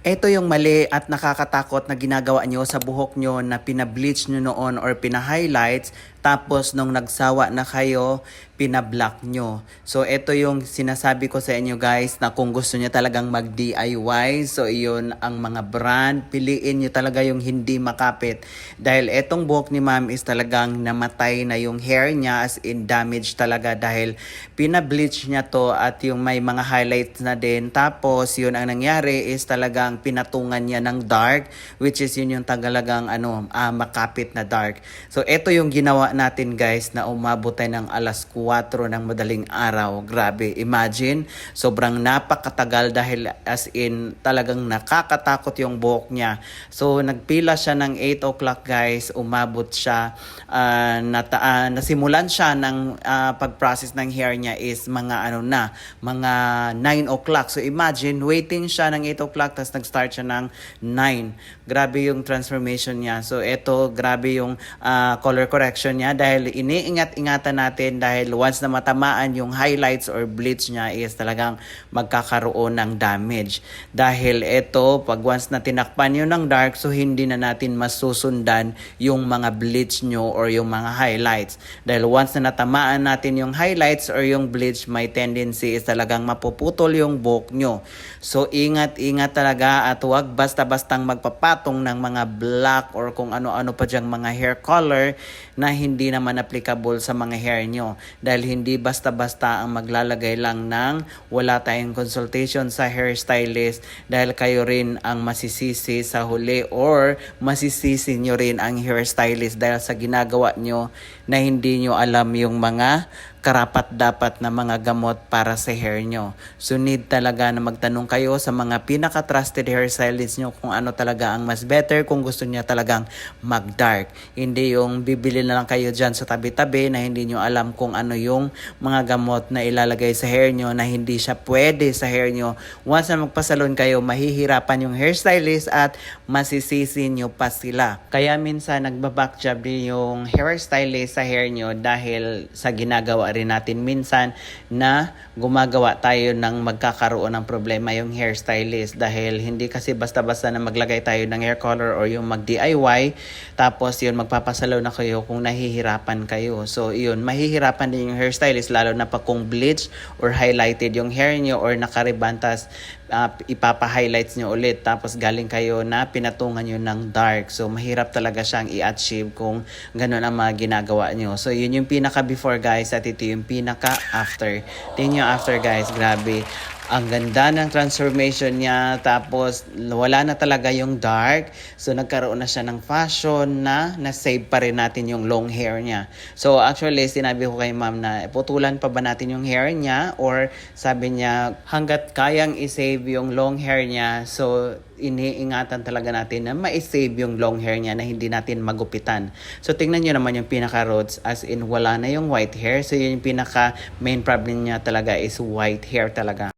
Ito yung mali at nakakatakot na ginagawa nyo sa buhok nyo na pinableach nyo noon or pina-highlights tapos nung nagsawa na kayo, pinablock nyo. So ito yung sinasabi ko sa inyo guys na kung gusto nyo talagang mag-DIY, so iyon ang mga brand, piliin nyo talaga yung hindi makapit. Dahil etong buhok ni ma'am is talagang namatay na yung hair niya, as in damage talaga dahil pinableach niya to at yung may mga highlights na din. Tapos yun ang nangyari is talagang pinatungan niya ng dark, which is yun yung tagalagang makapit na dark. So ito yung ginawa natin guys na umabot tayo ng alas 4 ng madaling araw. Grabe, imagine, sobrang napakatagal dahil as in talagang nakakatakot yung buhok niya. So nagpila siya ng 8 o'clock guys, umabot siya, nasimulan siya ng pag-process ng hair niya is mga mga 9 o'clock. So imagine, waiting siya ng 8 o'clock tapos nag-start siya ng 9. Grabe yung transformation niya. So ito, grabe yung color correction niya dahil iniingat-ingatan natin dahil once na matamaan yung highlights or bleach niya is talagang magkakaroon ng damage. Dahil ito, pag once na tinakpan yun ng dark, so hindi na natin masusundan yung mga bleach nyo or yung mga highlights. Dahil once na natamaan natin yung highlights or yung bleach, may tendency is talagang mapuputol yung buhok nyo. So ingat-ingat talaga at huwag basta-bastang magpapatong ng mga black or kung ano-ano pa dyang mga hair color na hindi naman applicable sa mga hair nyo. Dahil hindi basta-basta ang maglalagay lang ng wala tayong consultation sa hairstylist dahil kayo rin ang masisisi sa huli or masisisi nyo rin ang hairstylist dahil sa ginagawa nyo na hindi nyo alam yung mga karapat-dapat na mga gamot para sa hair nyo. So need talaga na magtanong kayo sa mga pinaka-trusted hairstylist nyo kung ano talaga ang mas better kung gusto niya talagang mag-dark. Hindi yung bibili na lang kayo dyan sa tabi-tabi na hindi nyo alam kung ano yung mga gamot na ilalagay sa hair nyo na hindi siya pwede sa hair nyo. Once na magpasalon kayo, mahihirapan yung hairstylist at masisisi nyo pa sila. Kaya minsan nagbaback job din yung hairstylist sa hair nyo dahil sa ginagawa rin natin minsan na gumagawa tayo ng magkakaroon ng problema yung hairstylist dahil hindi kasi basta-basta na maglagay tayo ng hair color or yung mag-DIY tapos yun magpapasalaw na kayo kung nahihirapan kayo. So yun, mahihirapan din yung hairstylist lalo na pag kung bleach or highlighted yung hair nyo or nakaribantas, ipapa-highlights nyo ulit tapos galing kayo na pinatungan nyo ng dark. So mahirap talaga siyang i-achieve kung ganun ang mga ginagawa nyo. So yun yung pinaka before guys at ito yung pinaka after. Tingnan nyo after guys, grabe. Ang ganda ng transformation niya tapos wala na talaga yung dark. So nagkaroon na siya ng fashion na na-save pa rin natin yung long hair niya. So actually sinabi ko kay ma'am na putulan pa ba natin yung hair niya or sabi niya hanggat kayang i-save yung long hair niya. So iniingatan talaga natin na ma-save yung long hair niya na hindi natin magupitan. So tingnan nyo naman yung pinaka-roots as in wala na yung white hair. So yun yung pinaka main problem niya talaga is white hair talaga.